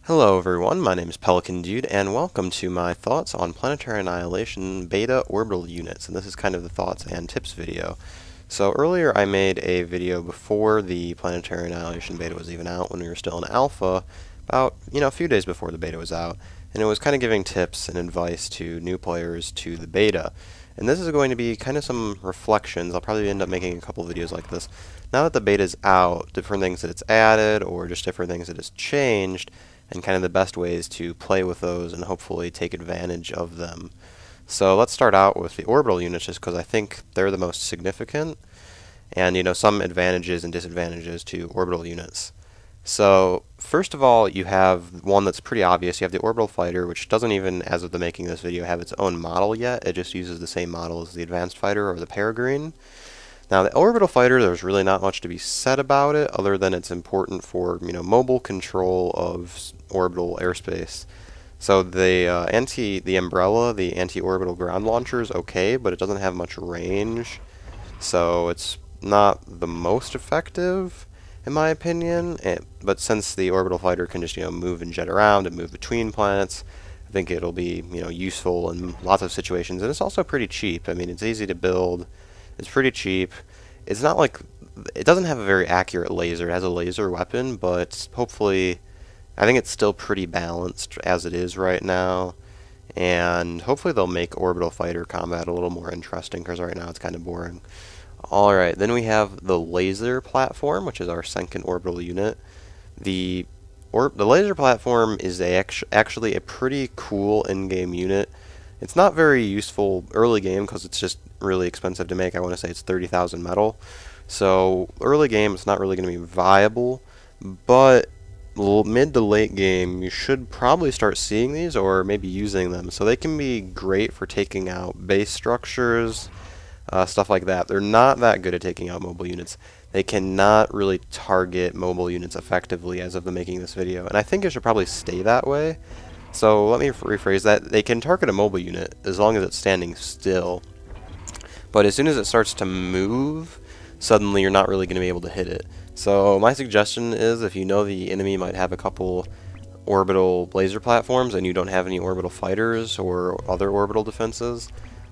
Hello everyone, my name is Pelican Dude, and welcome to my thoughts on Planetary Annihilation Beta Orbital Units, and this is kind of the thoughts and tips video. So earlier I made a video before the Planetary Annihilation Beta was even out, when we were still in Alpha, about, a few days before the beta was out, and it was kind of giving tips and advice to new players to the beta. And this is going to be kind of some reflections. I'll probably end up making a couple videos like this. Now that the beta's out, different things that it's added, or just different things that it's changed, and kind of the best ways to play with those and hopefully take advantage of them. So let's start out with the orbital units just because I think they're the most significant, and some advantages and disadvantages to orbital units. So first of all, you have one that's pretty obvious. You have the orbital fighter, which doesn't even, as of the making of this video, have its own model yet. It just uses the same model as the advanced fighter or the peregrine. Now, the orbital fighter, there's really not much to be said about it, other than it's important for mobile control of orbital airspace. So the umbrella, the anti-orbital ground launcher is okay, but it doesn't have much range, so it's not the most effective, in my opinion. But since the orbital fighter can just move and jet around and move between planets, I think it'll be useful in lots of situations, and it's also pretty cheap. I mean, it's easy to build. It's pretty cheap. It's not like, it doesn't have a very accurate laser. It has a laser weapon, but hopefully, I think it's still pretty balanced as it is right now. And hopefully they'll make orbital fighter combat a little more interesting, because right now it's kind of boring. Alright, then we have the laser platform, which is our second orbital unit. The laser platform is actually a pretty cool in-game unit. It's not very useful early game because it's just really expensive to make. I want to say it's 30,000 metal. So early game it's not really going to be viable, but mid to late game you should probably start seeing these or maybe using them. So they can be great for taking out base structures, stuff like that. They're not that good at taking out mobile units. They cannot really target mobile units effectively as of the making of this video, and I think it should probably stay that way. So let me rephrase that. They can target a mobile unit as long as it's standing still. But as soon as it starts to move, suddenly you're not really going to be able to hit it. So my suggestion is, if you know the enemy might have a couple orbital laser platforms and you don't have any orbital fighters or other orbital defenses,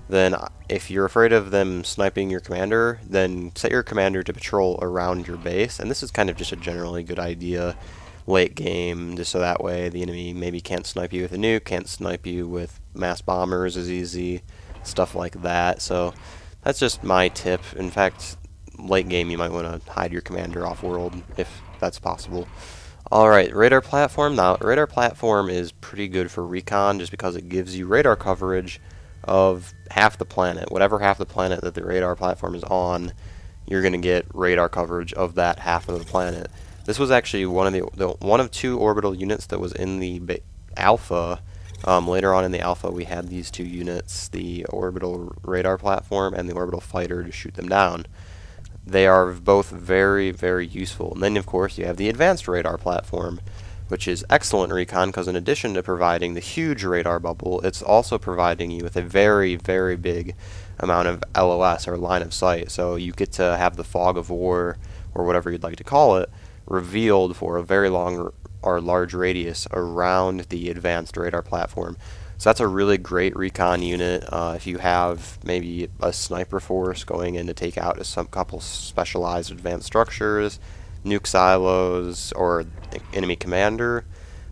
then if you're afraid of them sniping your commander, then set your commander to patrol around your base. And this is kind of just a generally good idea late game, just so that way the enemy maybe can't snipe you with a nuke, can't snipe you with mass bombers as easy, stuff like that. So that's just my tip. In fact, late game you might want to hide your commander off-world if that's possible. Alright, radar platform. Now, radar platform is pretty good for recon just because it gives you radar coverage of half the planet. Whatever half the planet that the radar platform is on, you're going to get radar coverage of that half of the planet. This was actually one of two orbital units that was in the alpha. Later on in the alpha, we had these two units, the orbital radar platform and the orbital fighter, to shoot them down. They are both very, very useful. And then, of course, you have the advanced radar platform, which is excellent recon because in addition to providing the huge radar bubble, it's also providing you with a very, very big amount of LOS, or line of sight. So you get to have the fog of war, or whatever you'd like to call it, revealed for a very long or large radius around the advanced radar platform. So that's a really great recon unit if you have maybe a sniper force going in to take out a couple specialized advanced structures, nuke silos, or enemy commander.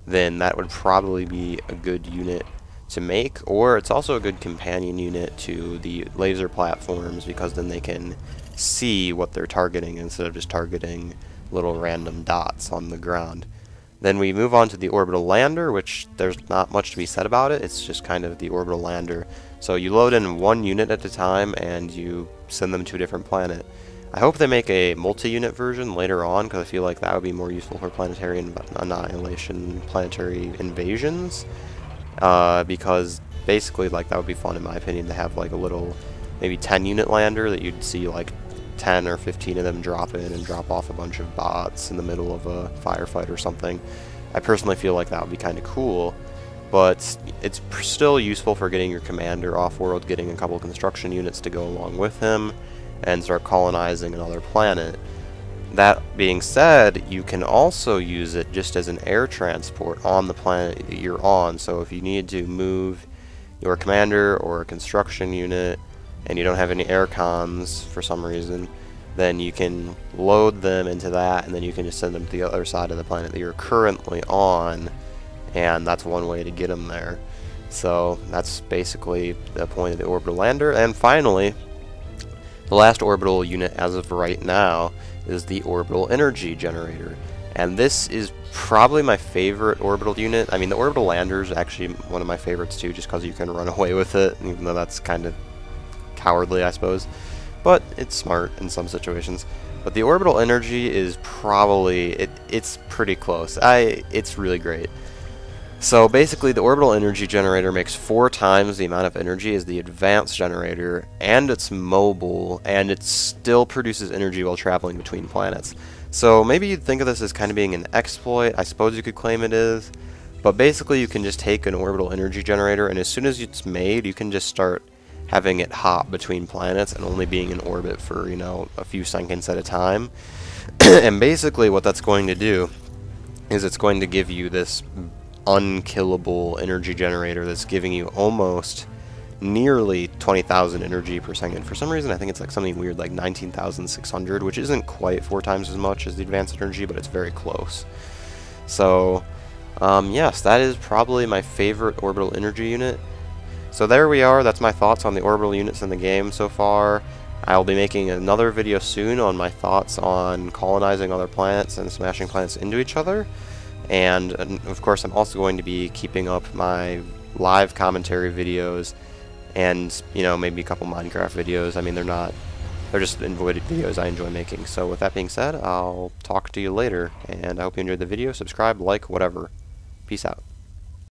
Then that would probably be a good unit to make. Or it's also a good companion unit to the laser platforms, because then they can see what they're targeting instead of just targeting little random dots on the ground. Then we move on to the orbital lander, which there's not much to be said about it. It's just kind of the orbital lander. So you load in one unit at a time and you send them to a different planet. I hope they make a multi-unit version later on, because I feel like that would be more useful for planetary annihilation, planetary invasions. Because basically, like, that would be fun in my opinion to have like a little, maybe 10-unit lander that you'd see like 10 or 15 of them drop in and drop off a bunch of bots in the middle of a firefight or something. I personally feel like that would be kind of cool, but it's still useful for getting your commander off-world, getting a couple construction units to go along with him, and start colonizing another planet. That being said, you can also use it just as an air transport on the planet that you're on. So if you need to move your commander or a construction unit and you don't have any air cons for some reason, then you can load them into that, and then you can just send them to the other side of the planet that you're currently on, and that's one way to get them there. So that's basically the point of the orbital lander. And finally, the last orbital unit as of right now is the orbital energy generator. And this is probably my favorite orbital unit. I mean, the orbital lander is actually one of my favorites too, just because you can run away with it, even though that's kind of cowardly, I suppose. But it's smart in some situations. But the orbital energy is probably, it's pretty close. It's really great. So basically, the orbital energy generator makes 4 times the amount of energy as the advanced generator, and it's mobile, and it still produces energy while traveling between planets. So maybe you'd think of this as kind of being an exploit. I suppose you could claim it is. But basically, you can just take an orbital energy generator, and as soon as it's made, you can just start having it hop between planets and only being in orbit for, you know, a few seconds at a time. And basically what that's going to do is it's going to give you this unkillable energy generator that's giving you almost nearly 20,000 energy per second. For some reason I think it's like something weird like 19,600, which isn't quite 4 times as much as the advanced energy, but it's very close. So yes, that is probably my favorite orbital energy unit. So there we are, that's my thoughts on the orbital units in the game so far. I'll be making another video soon on my thoughts on colonizing other planets and smashing planets into each other. And of course I'm also going to be keeping up my live commentary videos and, you know, maybe a couple Minecraft videos. I mean, they're just videos I enjoy making. So with that being said, I'll talk to you later, and I hope you enjoyed the video. Subscribe, like, whatever. Peace out.